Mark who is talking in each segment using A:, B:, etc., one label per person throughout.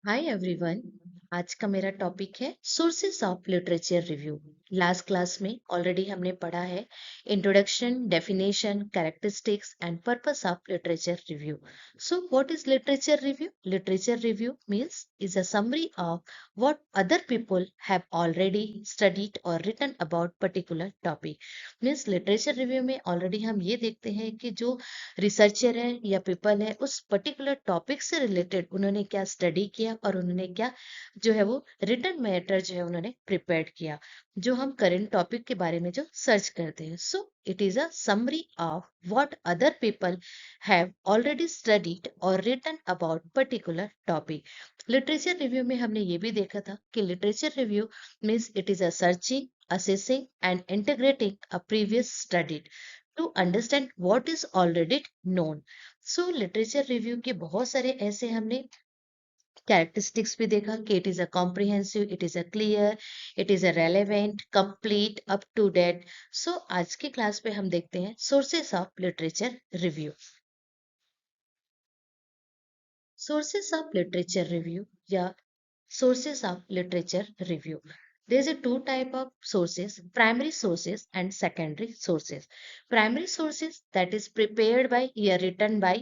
A: Hi everyone. आज का मेरा टॉपिक है sources of literature review. Last class में ऑलरेडी हमने पढ़ा है introduction, definition, characteristics and purpose of literature review. So what is literature review? Literature review means is a summary of what other people have already studied और written about particular topic. Means literature review में already हम ये देखते हैं कि जो researcher है या पीपल है उस पर्टिकुलर टॉपिक से रिलेटेड उन्होंने क्या स्टडी किया और उन्होंने क्या जो है वो रिटर्न मैटर जो है उन्होंने प्रिपेयर किया, जो हम करंट टॉपिक के बारे में जो सर्च करते हैं। So it is a summary of what other people have already studied और written about particular topic. Literature review में हमने ये भी देखा था कि literature review means it is a searching, assessing and integrating a previous studied to understand what is already known. So literature review के बहुत सारे ऐसे हमने कैरेक्टरिस्टिक्स भी देखा कि it is a comprehensive, it is a clear, it is a relevant, complete, up to date. So आज की क्लास पे हम देखते हैं sources of literature review. Sources of literature review या sources of literature review. There is a two type of sources: primary sources and secondary sources. Primary sources that is prepared by or written by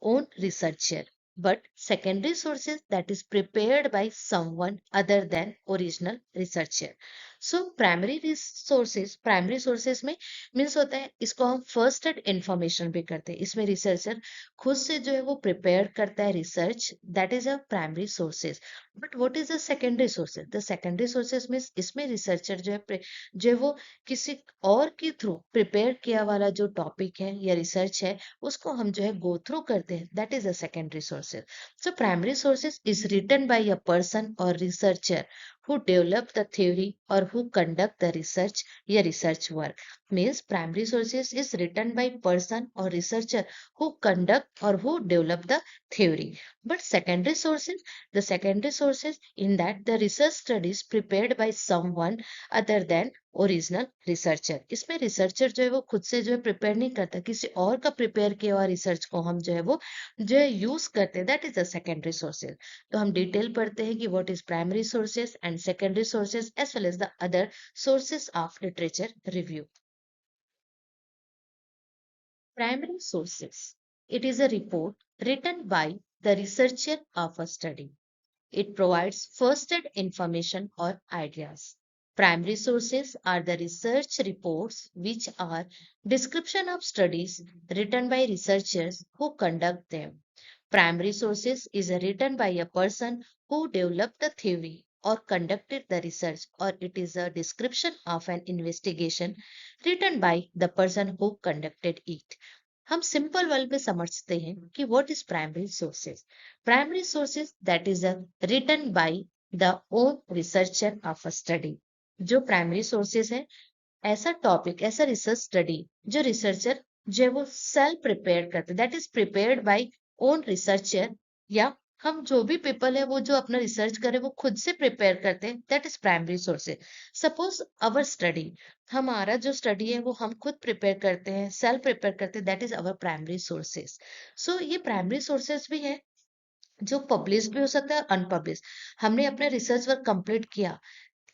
A: own researcher, but secondary sources that is prepared by someone other than original researcher. So primary sources में means होता है, इसको हम first hand information भी करते हैं। इसमें researcher खुद से जो है वो प्रिपेयर करता है research, that is a primary sources. But what is the secondary sources? The secondary sources में इसमें रिसर्चर जो है वो किसी और के थ्रू प्रिपेयर किया वाला जो टॉपिक है या रिसर्च है उसको हम जो है गो थ्रू करते हैं, that is a secondary sources. So primary sources is written by a person और researcher who develop the theory or who conduct the research या research work. Means primary sources is written by person or researcher who conduct or who develop the theory. But the secondary sources in that the research studies prepared by someone other than original researcher. इसमें researcher जो है वो खुद से जो है prepare नहीं करता, किसी और का प्रिपेयर किया हुआ रिसर्च को हम जो है यूज करते हैं, that is the secondary sources. तो हम डिटेल पढ़ते हैं कि what is primary sources and secondary sources as well as the other sources of literature review. Primary sources. It is a report written by the researcher of a study. It provides first-hand information or ideas. Primary sources are the research reports which are description of studies written by researchers who conduct them. Primary sources is written by a person who developed the theory or conducted the research, or it is a description of an investigation written by the person who conducted it. हम simple word में समझते हैं कि what is primary sources. Primary sources that is written by the own researcher of a study. जो primary sources है, ऐसा topic, ऐसा research study जो रिसर्चर जो है वो सेल्फ प्रिपेयर करते, that is prepared by own researcher, या हम जो भी पीपल है वो जो अपना रिसर्च करे वो खुद से प्रिपेयर करते हैं, that is primary sources. Suppose our study, हमारा जो स्टडी है वो हम खुद प्रिपेयर करते हैं, सेल्फ प्रिपेयर करते हैं, that is our primary sources. So ये प्राइमरी सोर्सेज भी है जो पब्लिश भी हो सकता है, अनपब्लिश। हमने अपना रिसर्च वर्क कंप्लीट किया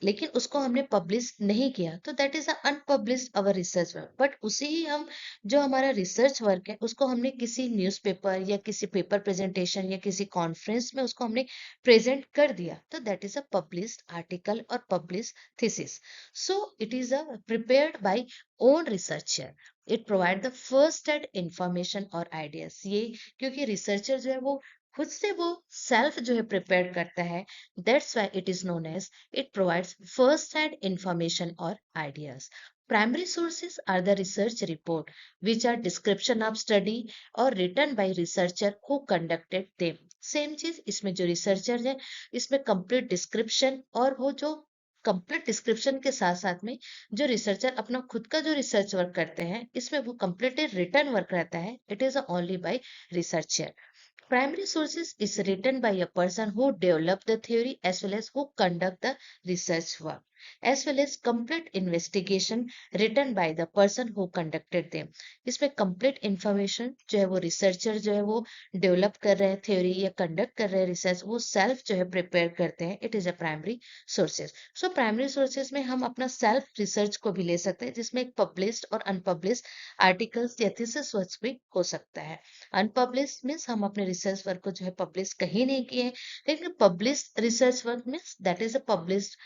A: लेकिन उसको हमने पब्लिश नहीं किया, तो that is unpublish our research work. But उसी ही हम जो हमारा रिसर्च वर्क है उसको हमने किसी न्यूज़पेपर या किसी पेपर प्रेजेंटेशन या किसी कॉन्फ्रेंस में उसको हमने प्रेजेंट कर दिया, तो that is a published article और publish thesis. So it is a prepared by own researcher. It provide the first hand information और आइडियाज। ये क्योंकि रिसर्चर जो है वो खुद से वो सेल्फ जो है प्रिपेयर करता है, that's why it is known as it provides first-hand information or ideas. Primary sources are the research report, which are description of study or written by researcher who conducted them. Same चीज इसमें जो researcher है, इसमें complete description, और वो जो complete description के साथ साथ में जो रिसर्चर अपना खुद का जो रिसर्च वर्क करते हैं, इसमें वो कंप्लीटली रिटर्न वर्क रहता है, it is only by researcher. Primary sources is written by a person who developed the theory as well as who conduct the research work. as well as complete investigation written by the person who conducted them. इसमें complete information जो है वो researcher जो है वो develop कर रहे हैं theory या conduct कर रहे हैं research, वो self जो है prepare करते हैं. It is a primary sources. So primary sources में हम अपना self research को भी ले सकते हैं, जिसमें एक published और unpublished articles या thesis works भी हो सकता है. Unpublished means हम अपने research work को जो है publish कहीं नहीं किए, लेकिन published research work means that is a published,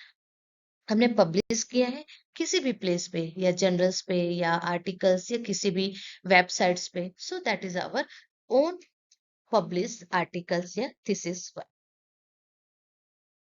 A: हमने पब्लिश किया है किसी भी प्लेस पे या जर्नल्स पे या आर्टिकल्स या किसी भी वेबसाइट्स पे. So that is our own publish articles या thesis.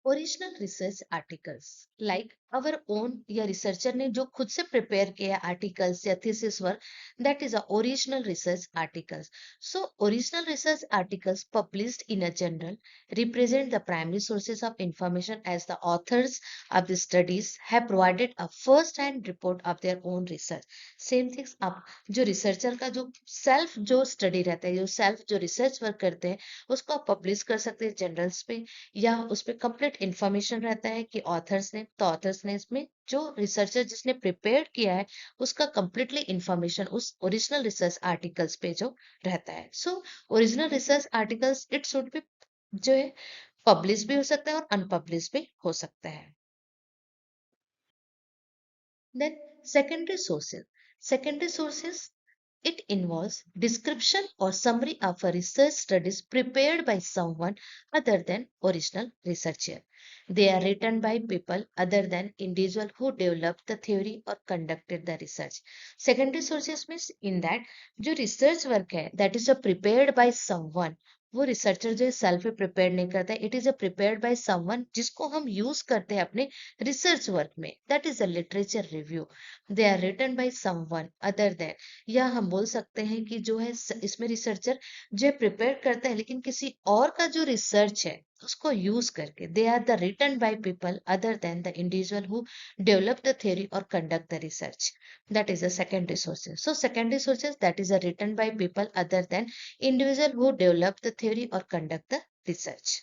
A: Original research articles like our own, या रिसर्चर ने जो खुद से प्रिपेयर किया आर्टिकल्स या thesis work, that is a original research articles. So original research articles published in a journal represent the primary sources of information as the authors of the studies have provided a first hand report of their own research. Same things अब जो researcher का जो self जो study रहता है, जो self जो research work करते हैं, उसको आप पब्लिश कर सकते हैं जर्नल्स पे, या उस पर कंप्लीट इंफॉर्मेशन रहता है कि ऑथर्स ने इसमें जो रिसर्चर जिसने प्रिपेयर किया है उसका कंप्लीटली इंफॉर्मेशन उस ओरिजिनल रिसर्च आर्टिकल्स पे जो रहता है. सो original research articles it should be जो है पब्लिश भी हो सकता है और अनपब्लिश भी हो सकता है. Then secondary sources, it involves description or summary of a research studies prepared by someone other than original researcher. They are written by people other than individual who developed the theory or conducted the research. Secondary sources means in that जो research work है that is a prepared by someone, वो researcher जो है self prepare नहीं करता है, it is a prepared by someone जिसको हम यूज करते हैं अपने रिसर्च वर्क में. That is a literature review. They are written by someone other than, या हम बोल सकते हैं कि जो है इसमें रिसर्चर जो प्रिपेयर करता है लेकिन किसी और का जो रिसर्च है उसको यूज करके, they are the written by people other than the individual who develop the theory और conduct the research. That is the secondary sources. So secondary sources that is written by people other than individual who develop the theory or conduct the research.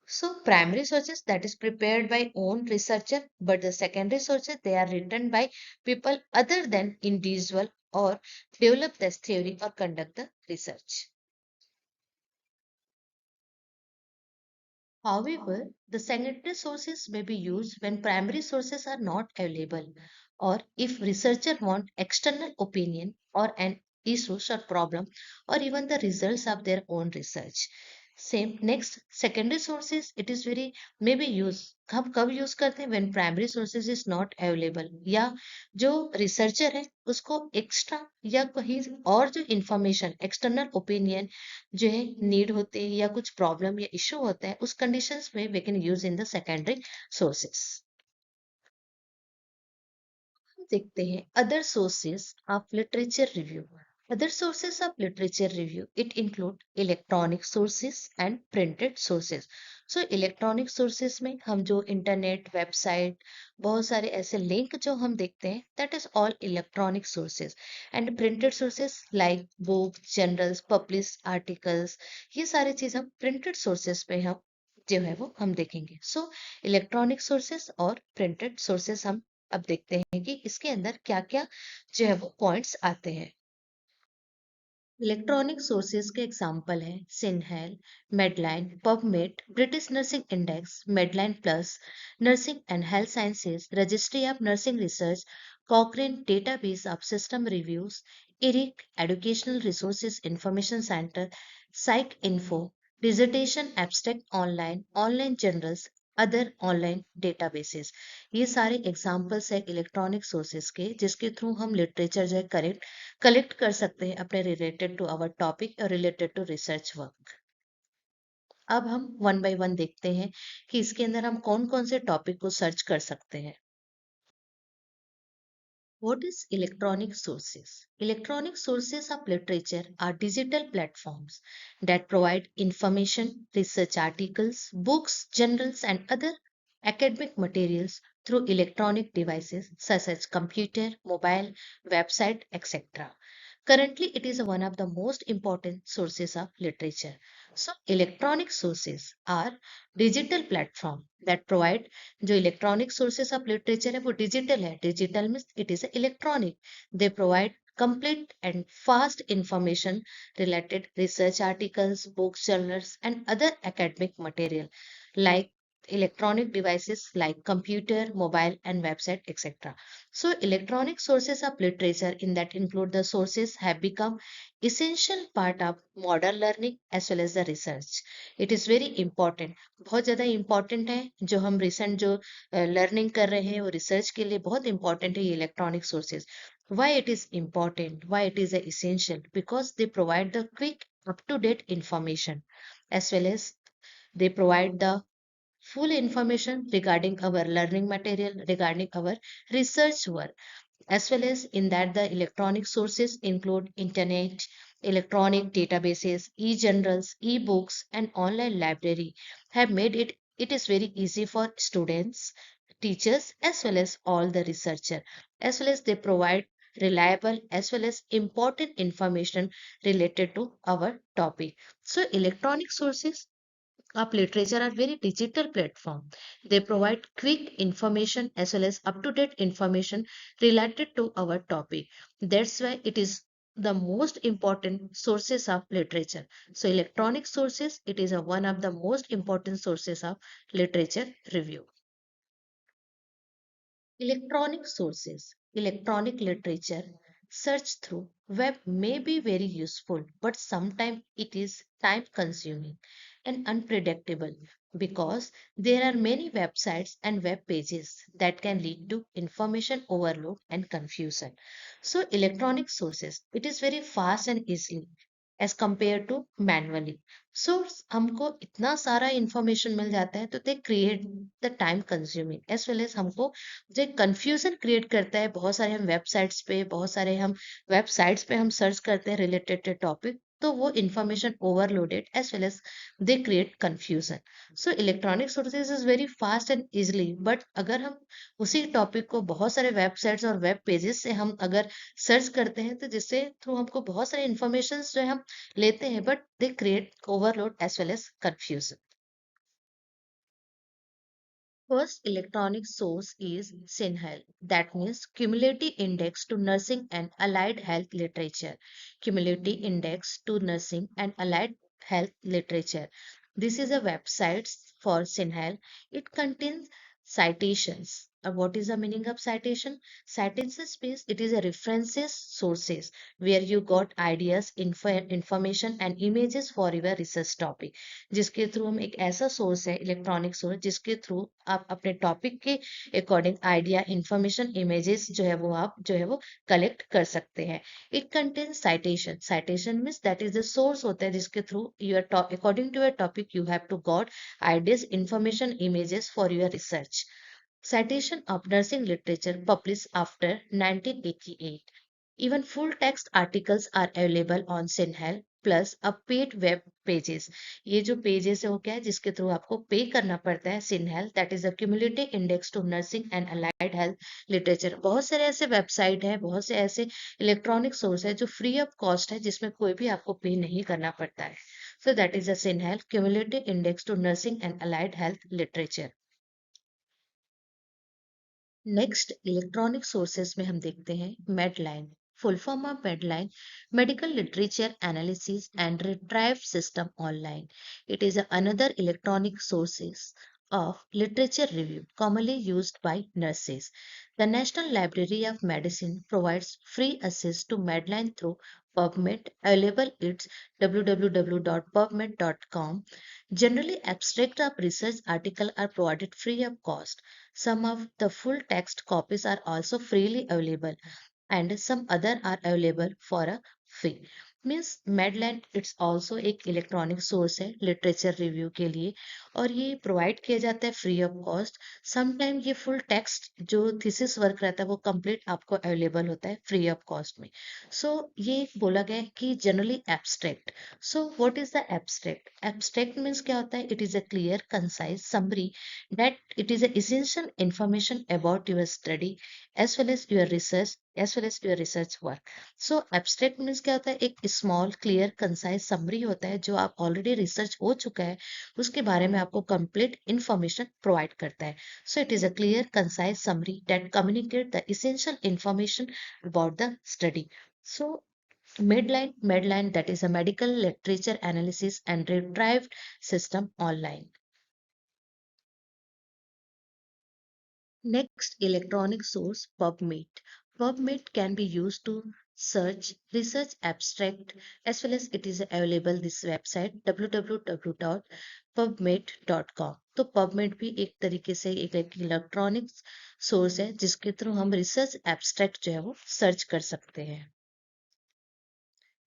A: So primary sources that is prepared by own researcher, but the secondary sources they are written by people other than individual or develop this theory or conduct the research. However, the secondary sources may be used when primary sources are not available, or if researcher want external opinion or an issues or problem, or even the results of their own research. Same next secondary sources, it is very maybe use हम कब use करते हैं when primary sources is not available, या जो researcher है उसको extra या कहीं और जो इंफॉर्मेशन एक्सटर्नल ओपिनियन जो है नीड होते हैं या कुछ प्रॉब्लम या इशू होता है, उस कंडीशंस में we can use in the secondary sources. देखते हैं other sources of literature review. Other sources of literature review, it include electronic sources and printed sources. So electronic sources में हम जो इंटरनेट वेबसाइट बहुत सारे ऐसे लिंक जो हम देखते हैं, that is all electronic sources. And printed sources like books, journals, published articles, ये सारी चीज हम printed sources पे हम जो है वो हम देखेंगे. So electronic sources और printed sources हम अब देखते हैं कि इसके अंदर क्या क्या जो है वो पॉइंट्स आते हैं. इलेक्ट्रॉनिक सोर्सेज के एग्जाम्पल हैं CINAHL, Medline, PubMed, British nursing index, Medline plus, nursing and health sciences, registry of nursing research, Cochrane database of system reviews, ERIC educational resources information centre, PsycINFO, dissertation abstract online, online journals, other online databases. ये सारे examples है electronic sources के जिसके through हम literature जो है collect कर सकते हैं अपने रिलेटेड टू आवर टॉपिक और रिलेटेड टू रिसर्च वर्क. अब हम वन बाय वन देखते हैं कि इसके अंदर हम कौन कौन से टॉपिक को सर्च कर सकते हैं. What is electronic sources? Electronic sources of literature are digital platforms that provide information, research articles, books, journals, and other academic materials through electronic devices such as computer, mobile, website, etc. Currently, it is one of the most important sources of literature. So, electronic sources are digital platform that provide जो electronic sources of literature है वो digital है. Digital means it is electronic. They provide complete and fast information related research articles, books, journals, and other academic material like electronic devices like computer, mobile, and website, etc. So, electronic sources of literature in that include the sources have become essential part of modern learning as well as the research. It is very important. बहुत ज़्यादा important है जो हम recent जो learning कर रहे हैं वो research के लिए बहुत important है ये electronic sources. Why it is important? Why it is essential? Because they provide the quick up-to-date information as well as they provide the full information regarding our learning material, regarding our research work, as well as in that the electronic sources include internet, electronic databases, e-journals, e-books, and online library have made it is very easy for students, teachers, as well as all the researcher, as well as they provide reliable as well as important information related to our topic. So electronic sources of literature are very digital platform. They provide quick information as well as up-to-date information related to our topic. That's why it is the most important sources of literature. So electronic sources, it is one of the most important sources of literature review. Electronic sources, electronic literature, search through web may be very useful, but sometimes it is time consuming and unpredictable because there are many websites and web pages that can lead to information overload and confusion. So electronic sources, it is very fast and easily as compared to manually. So हमको इतना सारा information मिल जाता है तो they create the time consuming as well as हमको जो confusion create करता है बहुत सारे हम वेबसाइट्स पे बहुत सारे हम वेबसाइट्स पे हम सर्च करते हैं रिलेटेड टॉपिक तो वो information overloaded as well as they create confusion so electronic sources is very fast and easily but अगर हम उसी टॉपिक को बहुत सारे वेबसाइट्स और वेब पेजेस से हम अगर सर्च करते हैं तो जिससे थ्रू हमको बहुत सारे इंफॉर्मेशन जो है हम लेते हैं but they create overload as well as confusion. First electronic source is CINHEL, that means Cumulative Index to Nursing and Allied Health Literature. Cumulative Index to Nursing and Allied Health Literature. This is a website for CINHEL. It contains citations. What is the meaning of citation? Citations means it is a references sources where you got ideas, information and images for your research topic. जिसके through हम एक ऐसा source है electronic source जिसके through आप अपने topic के according idea information images जो है वो आप जो है वो कलेक्ट कर सकते हैं. It contain citation. Citation means that is the source होता है जिसके through your according to your topic you have to got ideas information images for your research. Citation of nursing literature published after 1988. Even full text articles are available on Sinhel plus a paid web pages. ये जो pages है वो क्या है जिसके through आपको पे करना पड़ता है CINAHL that is a cumulative index to nursing and allied health literature. बहुत सारे ऐसे वेबसाइट है बहुत से ऐसे इलेक्ट्रॉनिक सोर्स है जो फ्री ऑफ कॉस्ट है जिसमें कोई भी आपको पे नहीं करना पड़ता है. So that is a CINAHL cumulative index to nursing and allied health literature. Next electronic sources में हम देखते हैं Medline. Full form of Medline medical literature analysis and retrieve system online. It is another electronic sources of literature review commonly used by nurses. The National Library of Medicine provides free access to Medline through PubMed. Available it's www.pubmed.com. Generally, abstract of research article are provided free of cost. Some of the full text copies are also freely available and some other are available for a fee. Means Medland it's also एक electronic source है literature review के लिए और ये provide किया जाता है free of cost. Sometime ये फुल टेक्स्ट जो थीसिस वर्क रहता है वो कंप्लीट आपको अवेलेबल होता है फ्री ऑफ कॉस्ट में. सो ये बोला गया है कि generally abstract. So what is the abstract? Abstract means क्या होता है? It is a clear concise summary that it is a essential information about your study as well as your research as well as your research work. So abstract means क्या होता है, एक small clear concise summary होता है जो आप already research हो चुका है उसके बारे में आपको complete information provide करता है. So it is a clear concise summary that communicate the essential information about the study. So Medline, that is a medical literature analysis and retrieved system online. Next, electronic source PubMed. PubMed can be used to search research abstract as well as it is available this website www.pubmed.com. तो PubMed भी एक तरीके से एक electronic source है जिसके through हम research abstract जो है वो सर्च कर सकते हैं.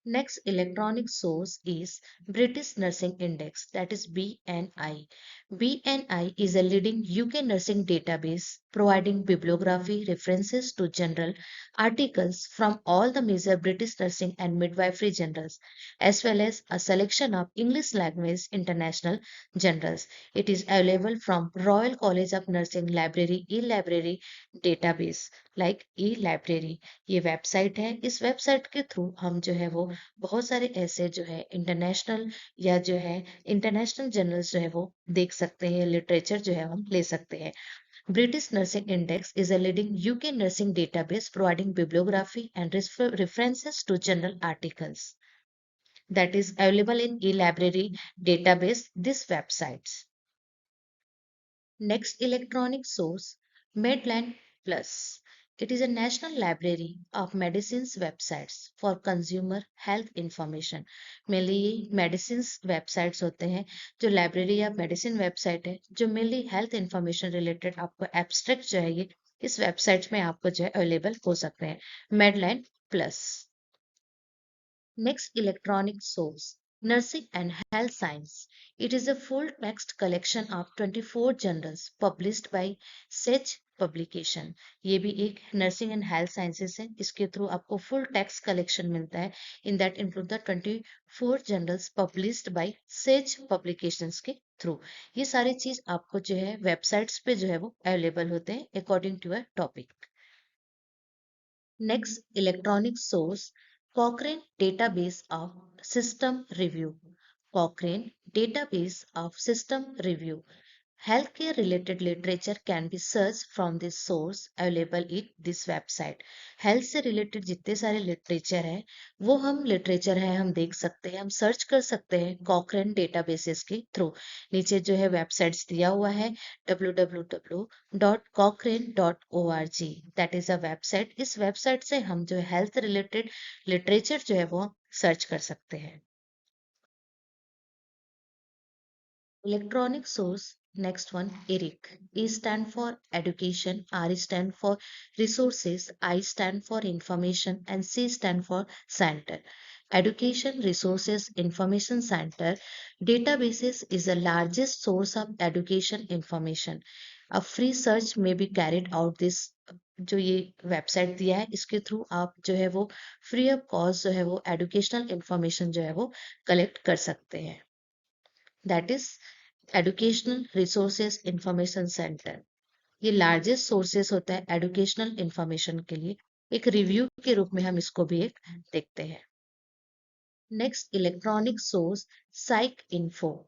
A: Next electronic source is British Nursing Index, that is BNI. BNI is a leading UK nursing database providing bibliography references to general articles from all the major British nursing and midwifery journals, as well as a selection of English language international journals. It is available from Royal College of Nursing Library e-library database like e-library. ये website है. इस website के through हम जो है वो बहुत सारे ऐसे जो है इंटरनेशनल या जो है इंटरनेशनल जर्नल्स जो है वो देख सकते हैं, लिटरेचर जो है हम ले सकते हैं. British nursing index is a leading UK nursing database providing bibliography and references to journal articles that is available in e-library database this websites. Next electronic source, Medline Plus. It is a national library of medicines websites for consumer health information. Mainly ये medicines websites होते हैं जो library या medicine website है जो mainly health information related आपको abstract जो है ये इस website में आपको जो है available हो सकते हैं. Medline Plus. Next electronic source, Nursing and Health Science. It is a full text collection of 24 journals published by Sage Publication. ये भी एक नर्सिंग एंड हेल्थ साइंसेस है. इसके थ्रू आपको फुल टेक्स्ट कलेक्शन मिलता है. In that include the 24 journals published by says publications के through. ये सारी चीज आपको जो है वेबसाइट्स पे जो है वो अवेलेबल होते हैं according to a topic. Next electronic source, Cochrane Database of System Review. Cochrane Database of System Review. Healthcare related literature can be searched from this source available in this website. Health से related जितने सारे literature है वो हम literature है हम देख सकते हैं, हम सर्च कर सकते हैं कॉकरेन डेटाबेसेस के थ्रू. नीचे जो है वेबसाइट्स दिया हुआ है www.cochrane.org. That is a website. इस वेबसाइट से हम जो हेल्थ रिलेटेड लिटरेचर जो है वो सर्च कर सकते हैं. Electronic source, next one, ERIC. E stand for education, R stand for resources, I stand for information, and C stand for center. Education Resources Information Center databases is the largest source of education information. A free search may be carried out this जो ये website दिया है इसके through आप जो है वो free of cost जो है वो एजुकेशनल इंफॉर्मेशन जो है वो कलेक्ट कर सकते हैं. That is educational resources information centre. ये लार्जेस्ट सोर्सेस होता है एजुकेशनल इंफॉर्मेशन के लिए. एक रिव्यू के रूप में हम इसको भी एक देखते हैं. Next electronic source PsycInfo.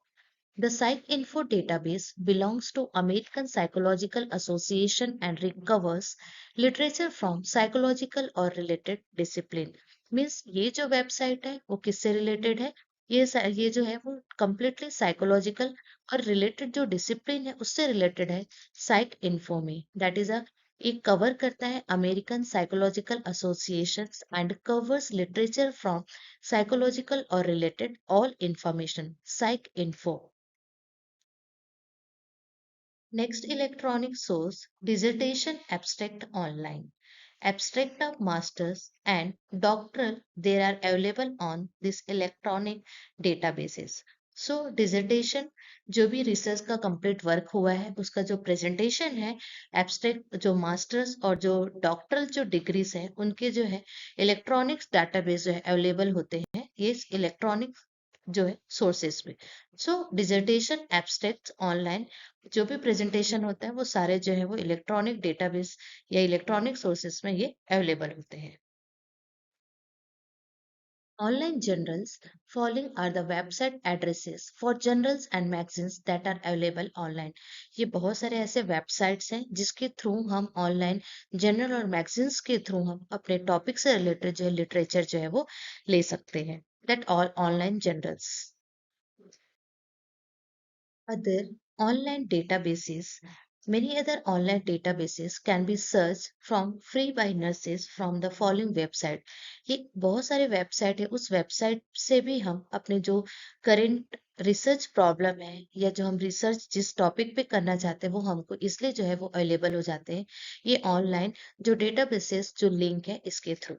A: The PsycInfo database belongs to American Psychological Association and recovers literature from psychological or related discipline. Means ये जो वेबसाइट है वो किससे रिलेटेड है, ये जो है वो completely साइकोलॉजिकल और रिलेटेड जो डिसिप्लिन है उससे रिलेटेड है. साइक इन्फो में दैट इज अ ये कवर करता है American psychological association and covers literature from psychological और related all information. Side info. Next electronic source, dissertation abstract online. Abstract of masters and doctoral they are available on this electronic databases. So dissertation जो भी research का complete work हुआ है उसका जो presentation है abstract जो मास्टर्स और जो डॉक्टरल जो डिग्रीज है उनके जो है इलेक्ट्रॉनिक्स डाटाबेस जो है अवेलेबल होते हैं ये इलेक्ट्रॉनिक जो है सोर्सेस में। सो डिजर्टेशन एब्स्ट्रैक्ट ऑनलाइन जो भी प्रेजेंटेशन होता है वो सारे जो है वो इलेक्ट्रॉनिक डेटाबेस या इलेक्ट्रॉनिक सोर्सेस में ये अवेलेबल होते हैं। Online journals following are the website addresses for journals and magazines that are available online। ये बहुत सारे ऐसे वेबसाइट्स हैं जिसके थ्रू हम ऑनलाइन जर्नल और मैगजीन्स के थ्रू हम अपने टॉपिक से रिलेटेड जो है लिटरेचर जो है वो ले सकते हैं। That all online journals. Other online databases. Many other online databases can be searched from free by nurses from the following website। ये बहुत सारे वेबसाइट है, उस वेबसाइट से भी हम अपने जो करंट रिसर्च प्रॉब्लम है या जो हम रिसर्च जिस टॉपिक पे करना चाहते हैं वो हमको इसलिए जो है वो अवेलेबल हो जाते हैं ये ऑनलाइन जो डेटाबेसेस जो लिंक है इसके through.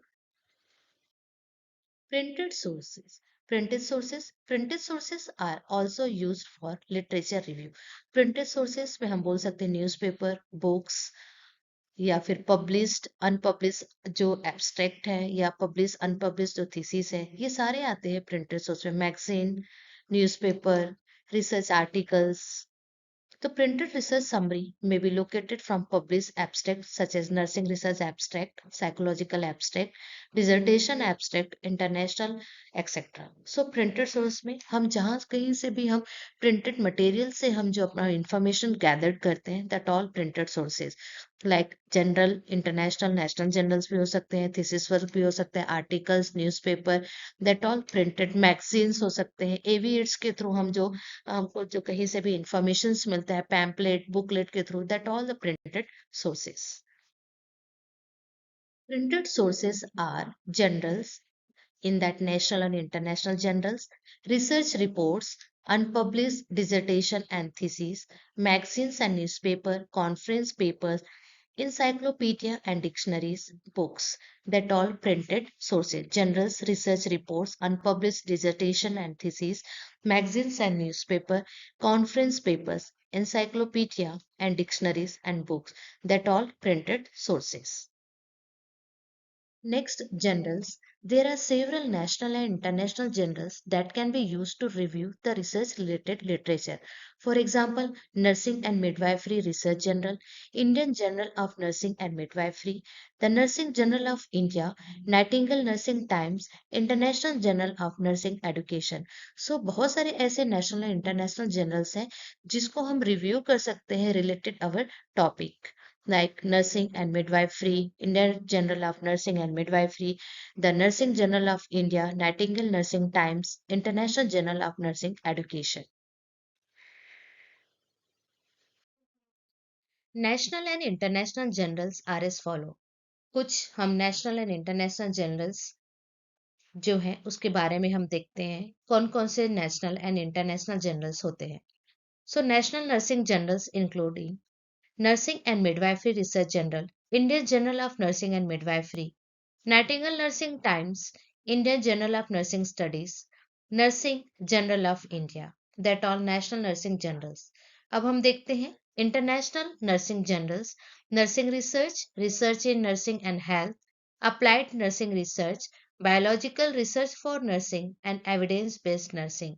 A: Printed sources. Printed sources are also used for literature review। Printed sources में हम बोल सकते हैं न्यूज़पेपर, बुक्स या फिर पब्लिश्ड अनपब्लिश्ड जो एब्स्ट्रैक्ट है या पब्लिश अनपब्लिश्ड जो थीसिस है ये सारे आते हैं प्रिंटेड सोर्स में। Magazine, newspaper, research articles. The printed research summary may be located from published abstracts such as nursing research abstract, psychological abstract, dissertation abstract, international, etc. So printed source में हम जहाँ कहीं से भी हम printed material से हम जो अपना information gathered करते हैं that all printed sources like general, international, national journals भी हो सकते हैं, thesis work भी हो सकते हैं, articles, newspaper, that all printed magazines हो सकते हैं, AVITs के थ्रू हम जो हमको जो कहीं से भी इंफॉर्मेशन मिलता है पैम्पलेट बुकलेट के through that all the printed sources. Printed sources are journals in that national and international journals, research reports, unpublished dissertation and theses, magazines and newspaper, conference papers, encyclopedia and dictionaries, books, that all printed sources, journals, research reports, unpublished dissertation and theses, magazines and newspaper, conference papers, encyclopedia and dictionaries and books, that all printed sources. Next, journals. There are several national and international journals that can be used to review the research related literature. For example, Nursing and Midwifery Research Journal, Indian Journal of Nursing and Midwifery, the Nursing Journal of India, Nightingale Nursing Times, International Journal of Nursing Education। So बहुत सारे ऐसे national and international journals हैं जिसको हम review कर सकते हैं related our topic like Nursing and Midwifery, Indian Journal of Nursing and Midwifery, the Nursing Journal of India, Nightingale Nursing Times, International Journal of Nursing Education। National and international journals R S follow. कुछ हम national and international journals जो हैं उसके बारे में हम देखते हैं कौन कौन से नेशनल एंड इंटरनेशनल जर्नल्स होते हैं। So national nursing journals including Nursing and Midwifery Research Journal, Indian Journal of Nursing and Midwifery, Nightingale Nursing Times, Indian Journal of Nursing Studies, Nursing Journal of India, that all national nursing journals। अब हम देखते हैं international nursing journals, nursing research, research in nursing and health, applied nursing research, biological research for nursing and evidence based nursing.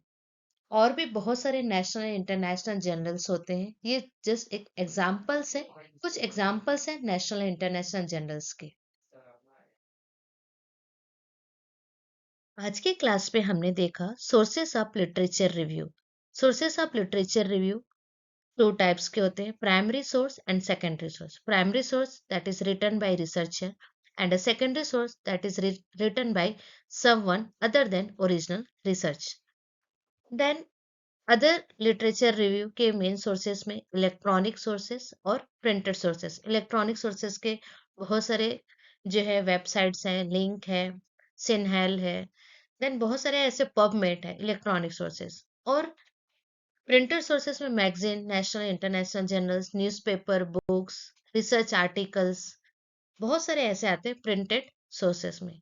A: और भी बहुत सारे national international journals होते हैं। ये जस्ट एक एग्जाम्पल्स है, कुछ एग्जाम्पल्स हैं नेशनल इंटरनेशनल जर्नल्स के। आज के क्लास पे हमने देखा sources of literature review. Sources of literature review two types के होते हैं, primary source and secondary source. Primary source that is written by researcher and a secondary source that is written by someone other than original research. Then other literature review के main sources में electronic sources और printed sources. Electronic sources के बहुत सारे जो है websites हैं, link है, सिनहेल है, देन बहुत सारे ऐसे पबमेट है इलेक्ट्रॉनिक सोर्सेस। और प्रिंटेड सोर्सेस में magazine, national international journals, newspaper, books, research articles, बहुत सारे ऐसे आते हैं प्रिंटेड सोर्सेस में।